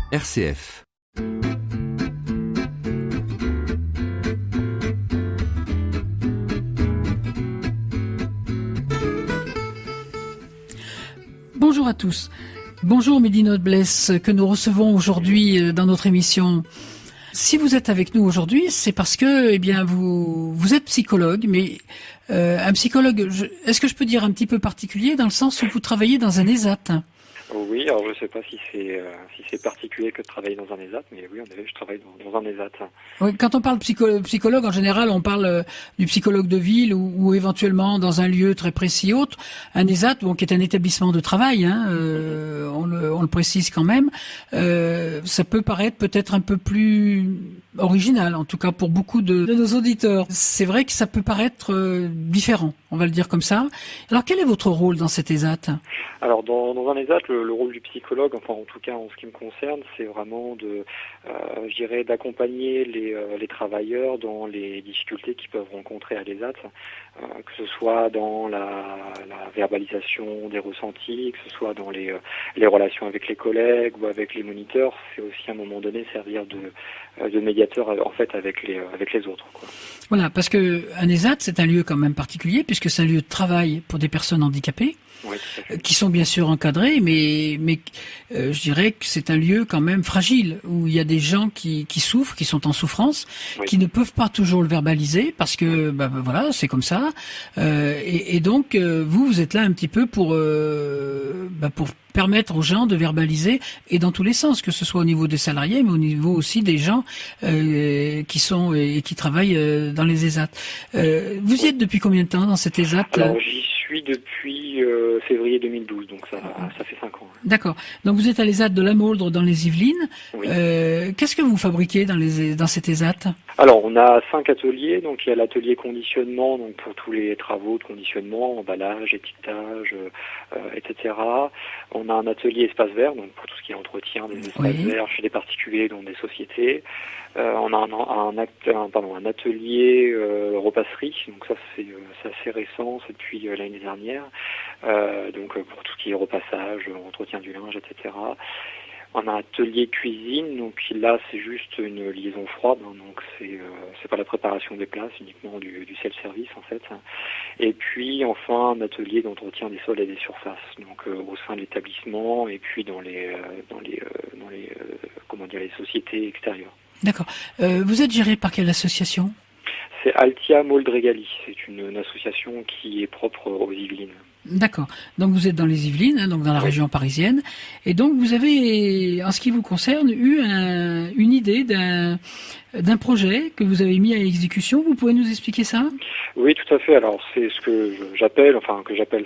RCF. Bonjour à tous. Bonjour Mehdi Noblesse, que nous recevons aujourd'hui dans notre émission. Si vous êtes avec nous aujourd'hui, c'est parce que, vous êtes psychologue, mais un psychologue, est-ce que je peux dire un petit peu particulier dans le sens où vous travaillez dans un ESAT? Oui, alors je ne sais pas si c'est particulier que de travailler dans un ESAT, mais oui, en effet, je travaille dans un ESAT. Oui, quand on parle psychologue, en général, on parle du psychologue de ville ou éventuellement dans un lieu très précis autre. Un ESAT, qui est un établissement de travail, on le précise quand même. Ça peut paraître peut-être un peu plus original, en tout cas pour beaucoup de nos auditeurs. C'est vrai que ça peut paraître différent, on va le dire comme ça. Alors, quel est votre rôle dans cet ESAT? Alors, dans un ESAT, le rôle du psychologue, enfin en tout cas en ce qui me concerne, c'est vraiment d'accompagner les travailleurs dans les difficultés qu'ils peuvent rencontrer à l'ESAT, que ce soit dans la verbalisation des ressentis, que ce soit dans les relations avec les collègues ou avec les moniteurs. C'est aussi à un moment donné servir de médiateur en fait avec les autres, quoi. Voilà, parce que un ESAT, c'est un lieu quand même particulier puisque c'est un lieu de travail pour des personnes handicapées. Oui, tout à fait. Qui sont bien sûr encadrés, mais je dirais que c'est un lieu quand même fragile, où il y a des gens qui souffrent, qui sont en souffrance, Oui. qui ne peuvent pas toujours le verbaliser, parce que voilà, c'est comme ça. Et donc, vous êtes là un petit peu pour permettre aux gens de verbaliser, et dans tous les sens, que ce soit au niveau des salariés, mais au niveau aussi des gens qui sont et qui travaillent dans les ESAT. Vous y êtes depuis combien de temps dans cet ESAT? Alors, j'y suis depuis février 2012, donc ça fait 5 ans. D'accord. Donc vous êtes à l'ESAT de La Mauldre dans les Yvelines. Oui. Qu'est-ce que vous fabriquez dans cet ESAT? Alors, on a 5 ateliers. Donc, il y a l'atelier conditionnement, donc pour tous les travaux de conditionnement, emballage, étiquetage, etc. On a un atelier espace vert, donc pour tout ce qui est entretien des espaces verts chez des particuliers, donc des sociétés. On a un atelier repasserie, donc ça c'est assez récent, c'est depuis l'année dernière. Donc pour tout ce qui est repassage, entretien du linge, etc. On a un atelier cuisine, donc là c'est juste une liaison froide, donc c'est pas la préparation des plats, c'est uniquement du self-service en fait. Et puis enfin un atelier d'entretien des sols et des surfaces, donc au sein de l'établissement et puis dans les sociétés extérieures. D'accord. Vous êtes géré par quelle association? C'est Altia Moldregali, c'est une association qui est propre aux Yvelines. D'accord. Donc vous êtes dans les Yvelines, donc dans la région parisienne, et donc vous avez, en ce qui vous concerne, eu une idée d'un projet que vous avez mis à exécution. Vous pouvez nous expliquer ça? Oui, tout à fait. Alors c'est ce que j'appelle,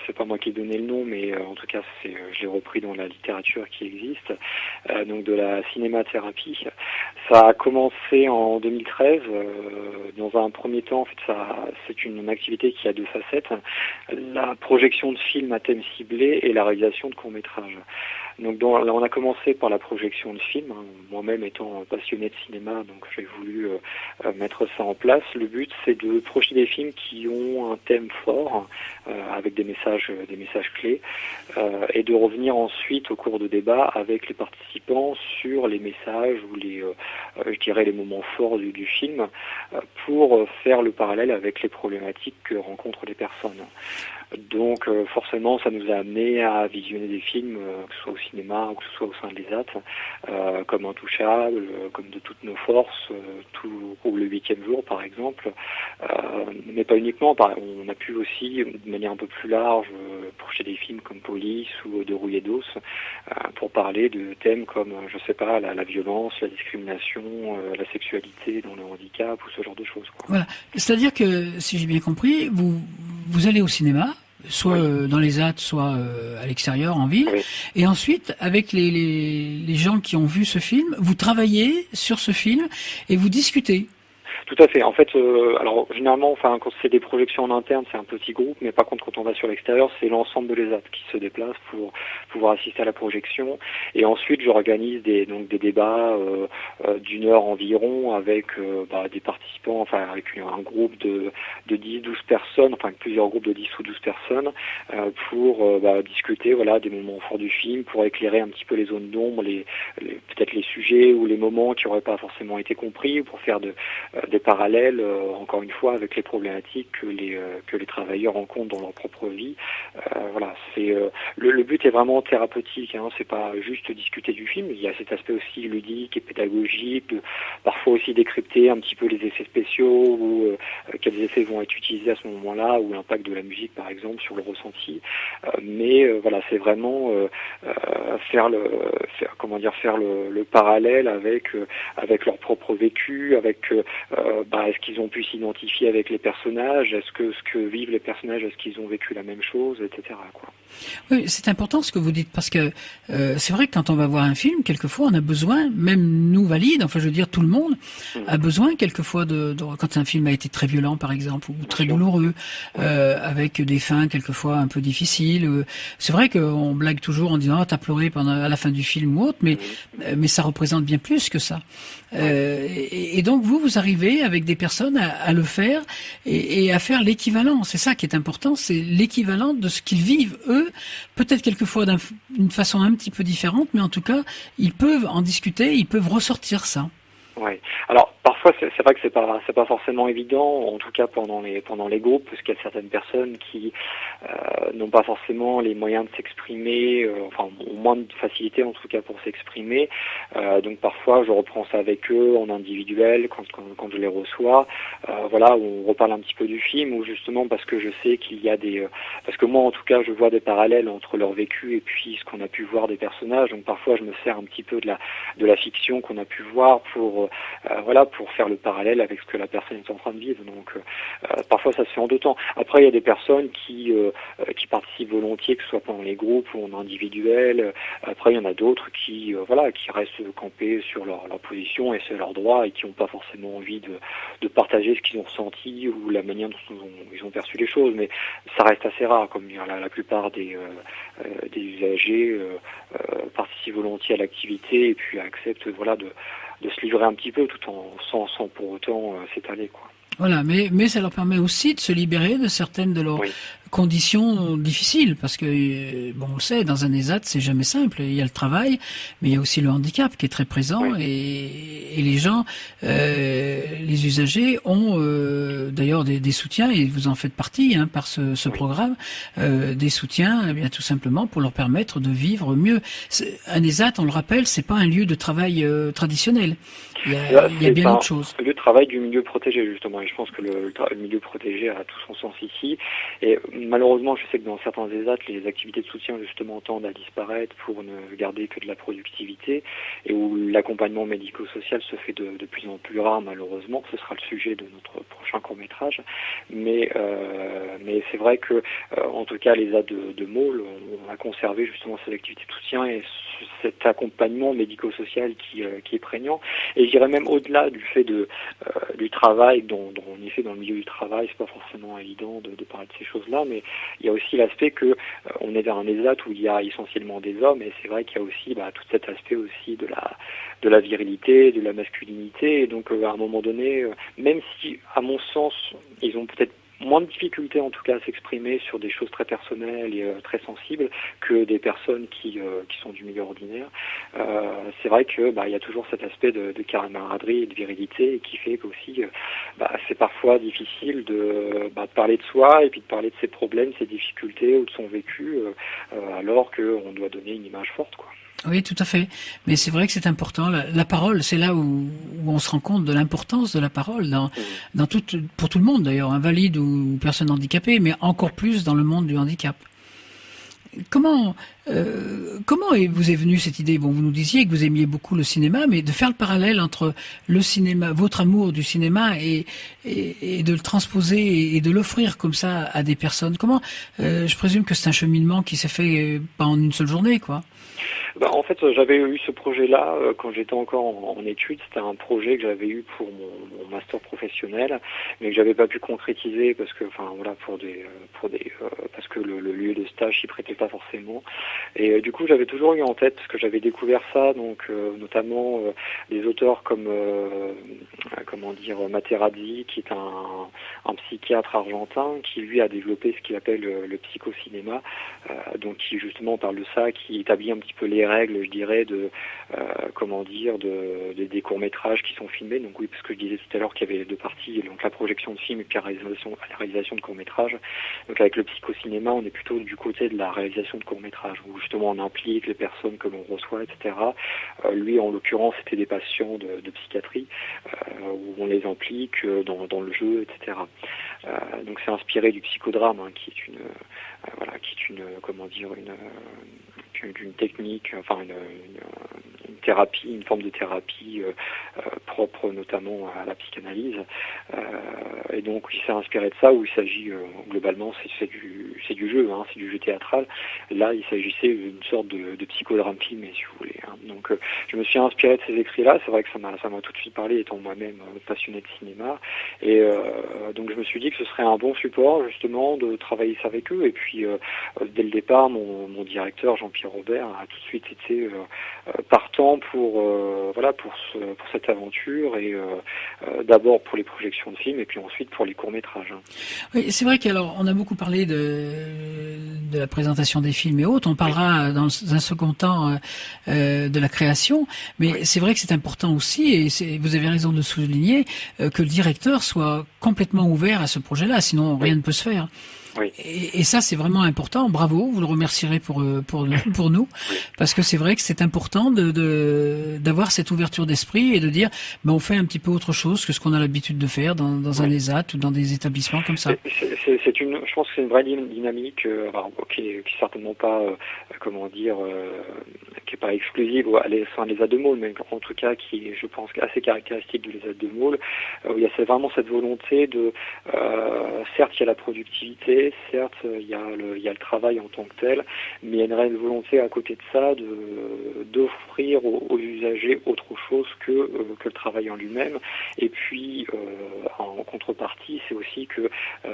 c'est pas moi qui ai donné le nom, mais en tout cas je l'ai repris dans la littérature qui existe, donc de la cinémathérapie. Ça a commencé en 2013. Dans un premier temps, en fait, c'est une activité qui a deux facettes: la projection de films à thème ciblé et la réalisation de courts-métrages. Donc là, on a commencé par la projection de films. Moi-même étant passionné de cinéma, donc j'ai voulu mettre ça en place. Le but, c'est de projeter des films qui ont un thème fort, avec des messages clés, et de revenir ensuite au cours de débat avec les participants sur les messages ou les moments forts du film, pour faire le parallèle avec les problématiques que rencontrent les personnes. Donc forcément, ça nous a amené à visionner des films, que ce soit au cinéma ou que ce soit au sein de l'ESAT, comme Intouchable, comme De toutes nos forces, ou Le 8e jour par exemple, mais pas uniquement. On a pu aussi, de manière un peu plus large, projeter des films comme Police ou De rouille et d'os, pour parler de thèmes comme, la violence, la discrimination, la sexualité dans le handicap ou ce genre de choses, quoi. Voilà. C'est-à-dire que, si j'ai bien compris, vous allez au cinéma, soit dans les ESAT, soit à l'extérieur, en ville, et ensuite, avec les gens qui ont vu ce film, vous travaillez sur ce film et vous discutez. Tout à fait. En fait, alors généralement, enfin, quand c'est des projections en interne, c'est un petit groupe, mais par contre, quand on va sur l'extérieur, c'est l'ensemble de l'ESAT qui se déplace pour pouvoir assister à la projection. Et ensuite, j'organise des débats d'une heure environ avec des participants, enfin avec un groupe de 10-12 personnes, enfin plusieurs groupes de 10 ou 12 personnes, pour discuter des moments forts du film, pour éclairer un petit peu les zones d'ombre, peut-être les sujets ou les moments qui n'auraient pas forcément été compris, pour faire des parallèles, encore une fois, avec les problématiques que les travailleurs rencontrent dans leur propre vie. C'est le but est vraiment thérapeutique. C'est pas juste discuter du film. Il y a cet aspect aussi ludique et pédagogique, parfois aussi décrypter un petit peu les effets spéciaux ou quels effets vont être utilisés à ce moment-là, ou l'impact de la musique, par exemple, sur le ressenti. C'est vraiment faire le parallèle avec leur propre vécu, avec est-ce qu'ils ont pu s'identifier avec les personnages, est-ce que ce que vivent les personnages, est-ce qu'ils ont vécu la même chose, etc. quoi. Oui, c'est important ce que vous dites, parce que c'est vrai que quand on va voir un film, quelquefois on a besoin, même nous valides, enfin je veux dire tout le monde, a besoin quelquefois quand un film a été très violent par exemple, ou très douloureux, avec des fins quelquefois un peu difficiles. C'est vrai qu'on blague toujours en disant « Ah, t'as pleuré à la fin du film » ou autre, mais ça représente bien plus que ça. Et donc vous arrivez avec des personnes à le faire et à faire l'équivalent. C'est ça qui est important, c'est l'équivalent de ce qu'ils vivent eux, peut-être quelquefois d'une façon un petit peu différente, mais en tout cas ils peuvent en discuter, ils peuvent ressortir ça. Oui. Alors parfois c'est vrai que c'est pas forcément évident, en tout cas pendant les groupes, parce qu'il y a certaines personnes qui n'ont pas forcément les moyens de s'exprimer, ont moins de facilité en tout cas pour s'exprimer. Donc parfois je reprends ça avec eux en individuel quand je les reçois, où on reparle un petit peu du film, ou justement parce que je sais qu'il y a parce que moi en tout cas je vois des parallèles entre leur vécu et puis ce qu'on a pu voir des personnages. Donc parfois je me sers un petit peu de la fiction qu'on a pu voir pour faire le parallèle avec ce que la personne est en train de vivre. Donc parfois ça se fait en deux temps. Après il y a des personnes qui participent volontiers, que ce soit pendant les groupes ou en individuel. Après il y en a d'autres qui restent campés sur leur position, et c'est leur droit, et qui n'ont pas forcément envie de partager ce qu'ils ont ressenti ou la manière dont ils ont perçu les choses. Mais ça reste assez rare, comme la plupart des usagers participent volontiers à l'activité et puis acceptent de se livrer un petit peu, tout sans pour autant s'étaler, quoi. Voilà, mais ça leur permet aussi de se libérer de certaines de leurs conditions difficiles, parce que on le sait, dans un ESAT c'est jamais simple. Il y a le travail, mais il y a aussi le handicap qui est très présent, et les gens, les usagers ont d'ailleurs des soutiens, et vous en faites partie par ce programme, des soutiens, bien tout simplement pour leur permettre de vivre mieux. Un ESAT, on le rappelle, c'est pas un lieu de travail traditionnel. Il y a bien autre chose. Le travail du milieu protégé, justement, et je pense que le milieu protégé a tout son sens ici. Et malheureusement, je sais que dans certains ESAT, les activités de soutien, justement, tendent à disparaître pour ne garder que de la productivité, et où l'accompagnement médico-social se fait de plus en plus rare, malheureusement. Ce sera le sujet de notre prochain court-métrage. Mais c'est vrai que, en tout cas, l'ESAT de Maule, on a conservé justement ces activités de soutien et cet accompagnement médico-social qui est prégnant. Et je dirais même au-delà du fait du travail, dont on y fait dans le milieu du travail, c'est pas forcément évident de parler de ces choses-là, mais il y a aussi l'aspect que on est dans un ESAT où il y a essentiellement des hommes, et c'est vrai qu'il y a aussi tout cet aspect aussi de la virilité, de la masculinité, et donc à un moment donné, même si à mon sens ils ont peut-être moins de difficultés en tout cas à s'exprimer sur des choses très personnelles et très sensibles que des personnes qui sont du milieu ordinaire. C'est vrai que il y a toujours cet aspect de camaraderie et de virilité, qui fait qu'aussi c'est parfois difficile de parler de soi et puis de parler de ses problèmes, ses difficultés ou de son vécu, alors qu'on doit donner une image forte, quoi. Oui, tout à fait. Mais c'est vrai que c'est important. La parole, c'est là où on se rend compte de l'importance de la parole pour tout le monde d'ailleurs, invalide ou personne handicapée, mais encore plus dans le monde du handicap. Comment vous est venue cette idée? Bon, vous nous disiez que vous aimiez beaucoup le cinéma, mais de faire le parallèle entre le cinéma, votre amour du cinéma, et de le transposer et de l'offrir comme ça à des personnes. Comment je présume que c'est un cheminement qui s'est fait pas en une seule journée, quoi. En fait, j'avais eu ce projet-là quand j'étais encore en études. C'était un projet que j'avais eu pour mon master professionnel, mais que j'avais pas pu concrétiser parce que, enfin voilà, parce que le lieu de stage s'y prêtait pas forcément. Et du coup, j'avais toujours eu en tête parce que j'avais découvert ça, donc notamment des auteurs comme comment dire Materazzi, qui est un psychiatre argentin, qui lui a développé ce qu'il appelle le psychocinéma, donc qui justement parle de ça, qui établit un petit peu les règles, je dirais, de comment dire, des courts-métrages qui sont filmés. Donc oui, parce que je disais tout à l'heure qu'il y avait les deux parties, donc la projection de films et puis la réalisation de courts-métrages. Donc avec le psychocinéma, on est plutôt du côté de la réalisation de courts-métrages, où justement on implique les personnes que l'on reçoit, etc. Lui, en l'occurrence, c'était des patients de psychiatrie, où on les implique dans le jeu, etc. Donc c'est inspiré du psychodrame, hein, qui est une comment dire, une technique, enfin une thérapie, une forme de thérapie propre notamment à la psychanalyse. Et donc il s'est inspiré de ça, où il s'agit globalement c'est du jeu, hein, c'est du jeu théâtral. Là il s'agissait d'une sorte de psychodrame filmé, si vous voulez. Hein. Donc je me suis inspiré de ces écrits-là. C'est vrai que ça m'a tout de suite parlé, étant moi-même passionné de cinéma. Et donc je me suis dit que ce serait un bon support justement de travailler ça avec eux. Et puis dès le départ, mon directeur Jean-Pierre Robert a tout de suite été partant pour cette aventure, et d'abord pour les projections de films et puis ensuite pour les courts-métrages. Hein. Oui, c'est vrai qu'alors on a beaucoup parlé de la présentation des films et autres. On parlera dans un second temps de la création, mais c'est vrai que c'est important aussi, et vous avez raison de le souligner, que le directeur soit complètement ouvert à ce projet-là, sinon rien ne peut se faire. Oui. Et ça, c'est vraiment important. Bravo, vous le remercierez pour nous, parce que c'est vrai que c'est important d'avoir cette ouverture d'esprit et de dire, on fait un petit peu autre chose que ce qu'on a l'habitude de faire dans un ESAT ou dans des établissements comme ça. Je pense que c'est une vraie dynamique, qui est certainement pas, qui est pas exclusive à l'ESAT de Maule, mais en tout cas qui est, je pense, assez caractéristique de l'ESAT de Maule. Il y a vraiment cette volonté de, certes, il y a la productivité. Certes, il y a le travail en tant que tel, mais il y a une réelle volonté à côté de ça d'offrir aux usagers autre chose que le travail en lui-même. Et puis, en contrepartie, c'est aussi que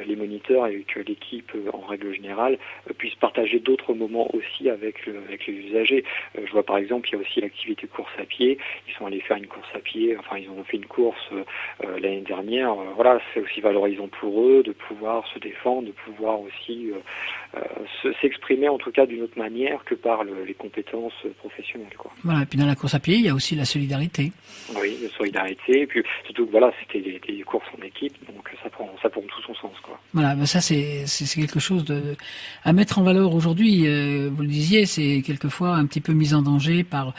les moniteurs et que l'équipe, en règle générale, puissent partager d'autres moments aussi avec les usagers. Je vois par exemple, il y a aussi l'activité course à pied. Ils sont allés faire une course à pied, enfin ils ont fait une course l'année dernière. Voilà, c'est aussi valorisant pour eux de pouvoir se défendre, de pouvoir aussi s'exprimer en tout cas d'une autre manière que par les compétences professionnelles, quoi. Voilà, et puis dans la course à pied, il y a aussi la solidarité. Oui, la solidarité, et puis surtout que voilà, c'était des courses en équipe, donc ça prend tout son sens, quoi. Voilà, ça c'est quelque chose à mettre en valeur aujourd'hui. Vous le disiez, c'est quelquefois un petit peu mis en danger par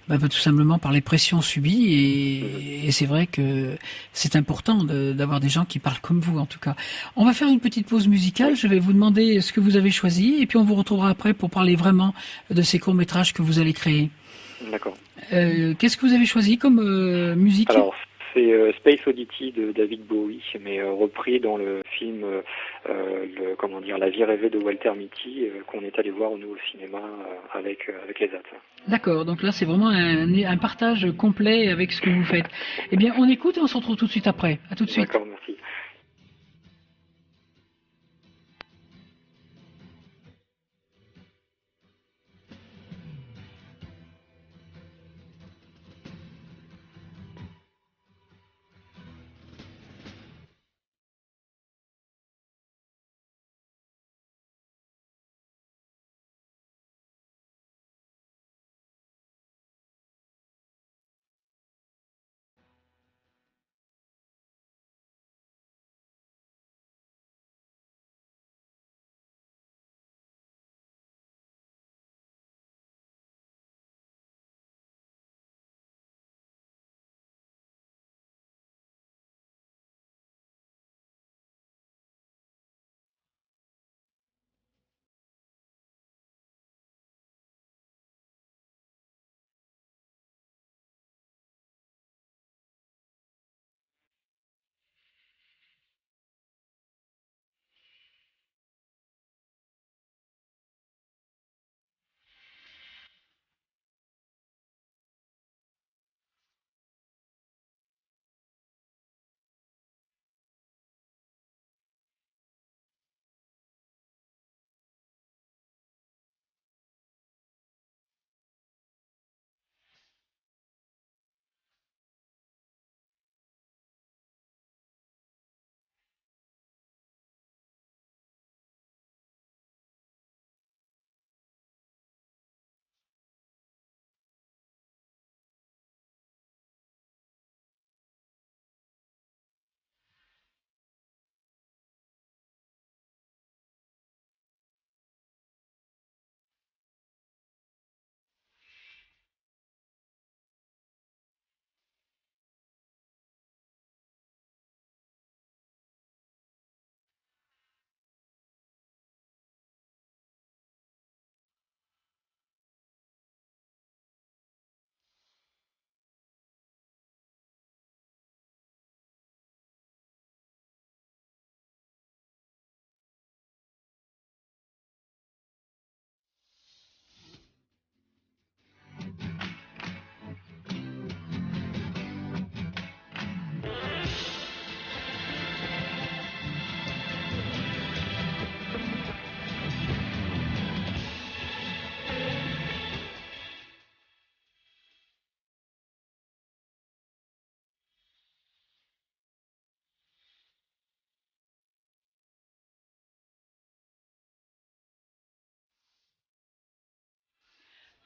tout simplement par les pressions subies, et c'est vrai que c'est important d'avoir des gens qui parlent comme vous, en tout cas. On va faire une petite pause musicale. Je vais vous demander ce que vous avez choisi, et puis on vous retrouvera après pour parler vraiment de ces courts-métrages que vous allez créer. D'accord. Qu'est-ce que vous avez choisi comme musique? Alors, c'est Space Oddity de David Bowie, mais repris dans le film La vie rêvée de Walter Mitty, qu'on est allé voir nous au cinéma avec les AT. D'accord, donc là c'est vraiment un partage complet avec ce que vous faites. Eh bien, on écoute et on se retrouve tout de suite après. À tout de suite. D'accord, merci.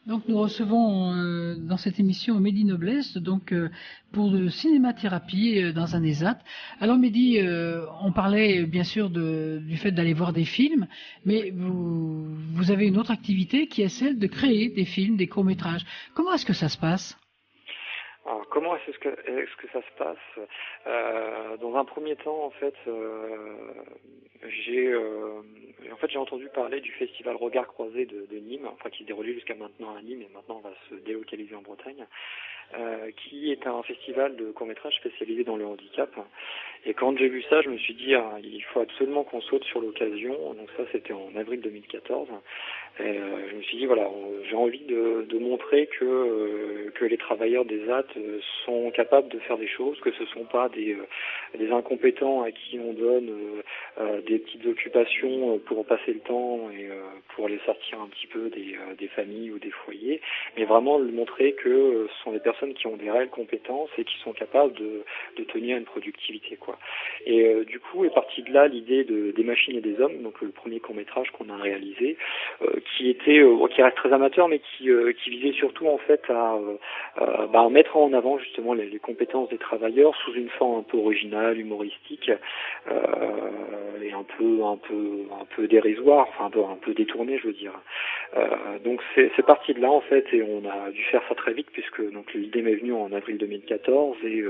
Donc nous recevons dans cette émission Mehdi Noblesse, donc pour de cinémathérapie dans un ESAT. Alors Mehdi, on parlait bien sûr du fait d'aller voir des films, mais vous avez une autre activité qui est celle de créer des films, des courts-métrages. Comment est-ce que ça se passe? Alors, comment est-ce que ça se passe? Dans un premier temps, en fait, j'ai entendu parler du festival Regard Croisé de Nîmes, enfin qui se déroulait jusqu'à maintenant à Nîmes et maintenant on va se délocaliser en Bretagne, qui est un festival de court-métrage spécialisé dans le handicap. Et quand j'ai vu ça, je me suis dit, il faut absolument qu'on saute sur l'occasion. Donc ça, c'était en avril 2014. Et je me suis dit, voilà, j'ai envie de montrer que les travailleurs des ZAT sont capables de faire des choses, que ce ne sont pas des incompétents à qui on donne des petites occupations pour passer le temps et pour les sortir un petit peu des familles ou des foyers, mais vraiment montrer que ce sont des personnes qui ont des réelles compétences et qui sont capables de tenir une productivité, quoi. Et du coup est partie de là l'idée des machines et des hommes, donc le premier court-métrage qu'on a réalisé, qui reste très amateur, mais qui visait surtout en fait à mettre en avant justement les compétences des travailleurs sous une forme un peu originale, humoristique, et un peu dérisoire, enfin un peu détournée, je veux dire. Donc c'est parti de là en fait, et on a dû faire ça très vite puisque donc l'idée m'est venue en avril 2014 et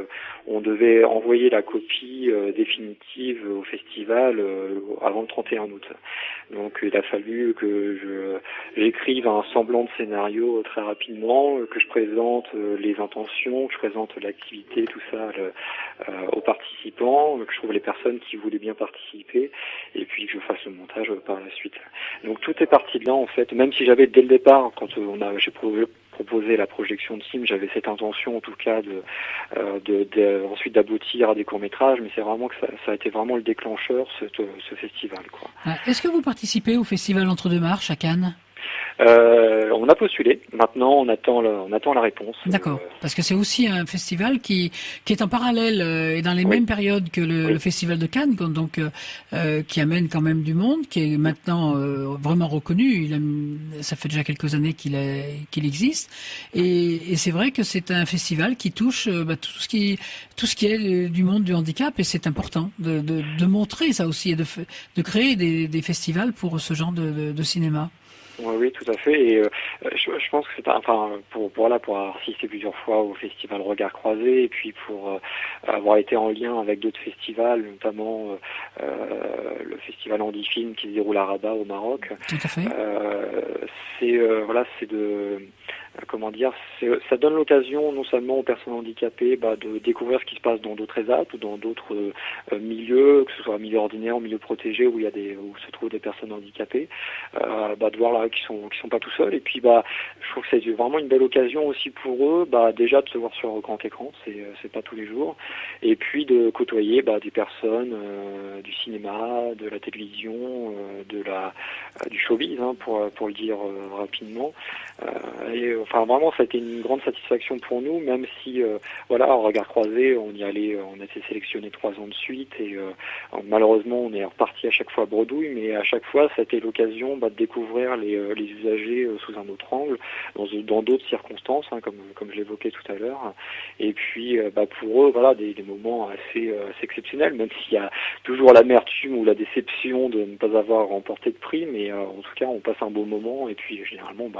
on devait envoyer la copie définitive au festival avant le 31 août. Donc il a fallu que j'écrive un semblant de scénario très rapidement, que je présente les intentions, que je présente l'activité, tout ça aux participants, que je trouve les personnes qui voulaient bien participer, et puis que je fasse le montage par la suite. Donc tout est parti de là en fait, même si j'avais dès le départ, quand j'ai proposé la projection de film, j'avais cette intention en tout cas ensuite d'aboutir à des courts-métrages, mais c'est vraiment que ça a été vraiment le déclencheur, ce festival, quoi. Est-ce que vous participez au festival Entre-deux Marches à Cannes? On a postulé. Maintenant, on attend la réponse. D'accord. Parce que c'est aussi un festival qui est en parallèle et dans les mêmes périodes que le festival de Cannes, donc qui amène quand même du monde, qui est maintenant vraiment reconnu. Ça fait déjà quelques années qu'il existe, et c'est vrai que c'est un festival qui touche tout ce qui est du monde du handicap, et c'est important de montrer ça aussi et de créer des festivals pour ce genre de cinéma. Oui, tout à fait. Et je pense que c'est pour avoir assisté plusieurs fois au festival Regard Croisé et puis pour avoir été en lien avec d'autres festivals, notamment le festival Handifilm qui se déroule à Rabat au Maroc. Tout à fait. Ça donne l'occasion non seulement aux personnes handicapées de découvrir ce qui se passe dans d'autres ESAT ou dans d'autres milieux, que ce soit un milieu ordinaire, un milieu protégé où où se trouvent des personnes handicapées, de voir là qu'ils sont pas tout seuls. Et puis je trouve que c'est vraiment une belle occasion aussi pour eux, déjà de se voir sur grand écran, c'est pas tous les jours, et puis de côtoyer des personnes du cinéma, de la télévision, du showbiz, pour le dire rapidement. Vraiment, ça a été une grande satisfaction pour nous, même si, en Regard Croisé, on a été sélectionné 3 ans de suite, et malheureusement, on est reparti à chaque fois à bredouille, mais à chaque fois, ça a été l'occasion de découvrir les usagers sous un autre angle, dans d'autres circonstances, comme je l'évoquais tout à l'heure, et puis pour eux, des moments assez exceptionnels, même s'il y a toujours l'amertume ou la déception de ne pas avoir remporté de prix, mais en tout cas, on passe un beau moment, et puis généralement,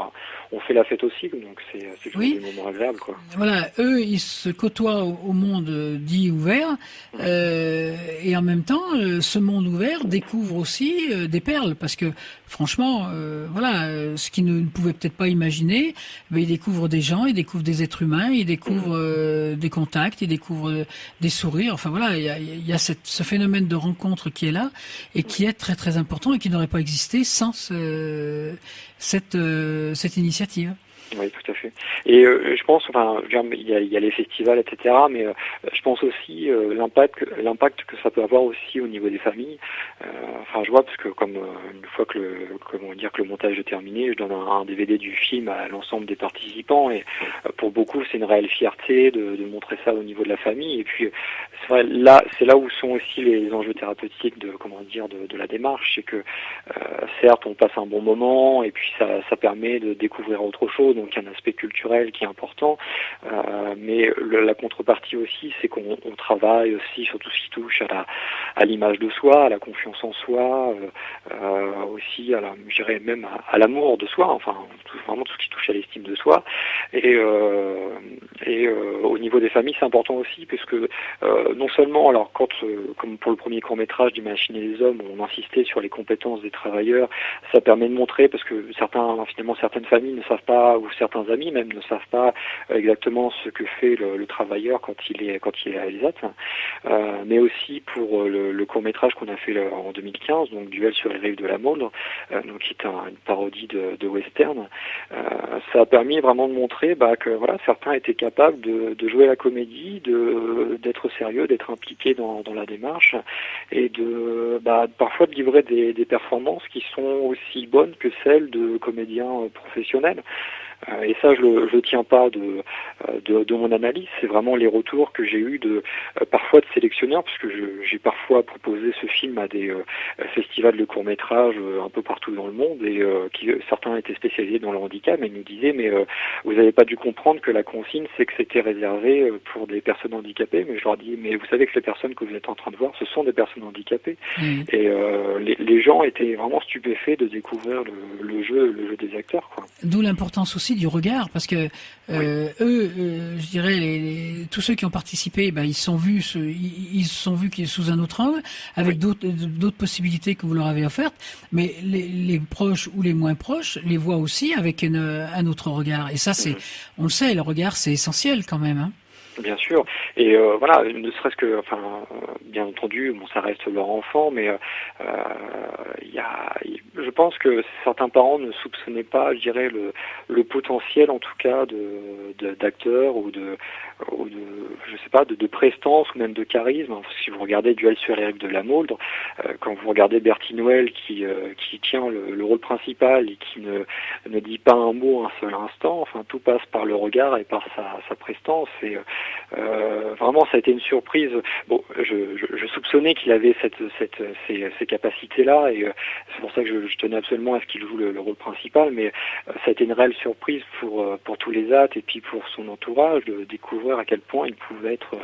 on fait la fête aussi, donc c'est toujours des moments agréables, quoi. Voilà, eux, ils se côtoient au monde dit ouvert, et en même temps, ce monde ouvert découvre aussi des perles, parce que franchement, ce qu'ils ne pouvaient peut-être pas imaginer, ils découvrent des gens, ils découvrent des êtres humains, ils découvrent des contacts, ils découvrent des sourires. Enfin voilà, il y a ce phénomène de rencontre qui est là et qui est très très important et qui n'aurait pas existé sans cette initiative. Oui, tout à fait. Et je pense, il y a les festivals, etc. Mais je pense aussi l'impact que ça peut avoir aussi au niveau des familles. Je vois parce que une fois que le montage est terminé, je donne un DVD du film à l'ensemble des participants, et pour beaucoup, c'est une réelle fierté de montrer ça au niveau de la famille. Et puis c'est vrai, c'est là où sont aussi les enjeux thérapeutiques de la démarche, c'est que certes, on passe un bon moment, et puis ça permet de découvrir autre chose. donc il y a un aspect culturel qui est important, mais la contrepartie aussi, c'est qu'on travaille aussi sur tout ce qui touche à l'image de soi, à la confiance en soi, aussi je dirais même à l'amour de soi, enfin vraiment tout ce qui touche à l'estime de soi. Et au niveau des familles, c'est important aussi, parce que non seulement, alors comme pour le premier court-métrage du Machine et les hommes, on insistait sur les compétences des travailleurs, ça permet de montrer, parce que certaines familles ne savent pas, ou certains amis même ne savent pas exactement ce que fait le travailleur quand il est à ELSAT, mais aussi pour le court-métrage qu'on a fait en 2015, donc Duel sur les rives de la Mondre, donc qui est une parodie de western. Ça a permis vraiment de montrer que voilà, certains étaient capables de jouer la comédie, d'être sérieux, d'être impliqués dans la démarche, et parfois de livrer des performances qui sont aussi bonnes que celles de comédiens professionnels. Et ça, je le tiens pas de mon analyse, c'est vraiment les retours que j'ai eus parfois de sélectionneurs, parce que j'ai parfois proposé ce film à des festivals de courts-métrages un peu partout dans le monde, et certains étaient spécialisés dans le handicap, et ils nous disaient vous n'avez pas dû comprendre que la consigne, c'est que c'était réservé pour des personnes handicapées. Mais je leur dis, mais vous savez que les personnes que vous êtes en train de voir, ce sont des personnes handicapées. Et les gens étaient vraiment stupéfaits de découvrir le jeu des acteurs, quoi. D'où l'importance aussi du regard, parce que je dirais tous ceux qui ont participé, ils se sont vus qu'ils sous un autre angle, avec d'autres possibilités que vous leur avez offertes, mais les proches ou les moins proches les voient aussi avec un autre regard. Et ça, on le sait, le regard, c'est essentiel quand même, hein. Bien sûr, et voilà, ne serait-ce que, bien entendu, ça reste leur enfant, mais je pense que certains parents ne soupçonnaient pas, je dirais, le potentiel, en tout cas, d'acteurs ou de je sais pas, de prestance ou même de charisme. Si vous regardez Duel sur les rives de la Mondre, quand vous regardez Bertie Noël qui tient le rôle principal et qui ne dit pas un mot un seul instant, tout passe par le regard et par sa prestance. Et vraiment, ça a été une surprise. Bon, je soupçonnais qu'il avait ces capacités-là, et c'est pour ça que je tenais absolument à ce qu'il joue le rôle principal, mais ça a été une réelle surprise pour tous les actes et puis pour son entourage de découvrir à quel point il pouvait être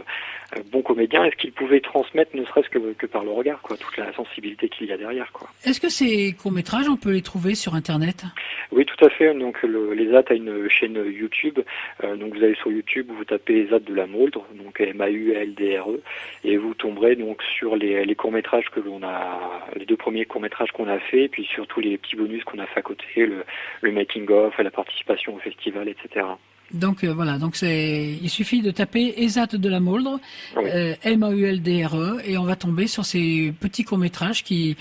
bon comédien, et ce qu'il pouvait transmettre, ne serait-ce que par le regard, quoi, toute la sensibilité qu'il y a derrière, quoi. Est-ce que ces courts-métrages, on peut les trouver sur Internet? Oui, tout à fait. Donc l'ESAT a une chaîne YouTube. Donc vous allez sur YouTube, vous tapez ESAT de la Mondre, donc MAULDRE, et vous tomberez donc sur les courts-métrages les 2 premiers courts-métrages qu'on a fait, puis sur tous les petits bonus qu'on a fait à côté, le making-of, la participation au festival, etc. Donc voilà, il suffit de taper ESAT de la Mondre, MAULDRE, et on va tomber sur ces petits courts-métrages qui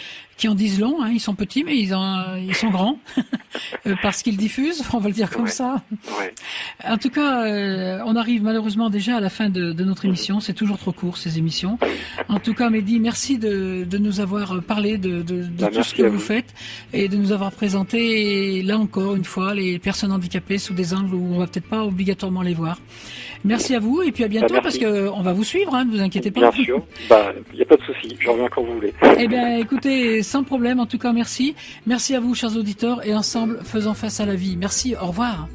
en disent long, hein. Ils sont petits, mais ils sont grands, parce qu'ils diffusent, on va le dire comme ça. Ouais. En tout cas, on arrive malheureusement déjà à la fin de notre émission. C'est toujours trop court, ces émissions. En tout cas, Mehdi, merci de nous avoir parlé de tout ce que vous faites, et de nous avoir présenté, là encore une fois, les personnes handicapées sous des angles où on va peut-être pas obligatoirement les voir. Merci à vous, et puis à bientôt, parce que on va vous suivre, hein, ne vous inquiétez pas. Bien sûr, il n'y a pas de souci, je reviens quand vous voulez. Eh bien, écoutez, sans problème, en tout cas, merci. Merci à vous, chers auditeurs, et ensemble, faisons face à la vie. Merci, au revoir.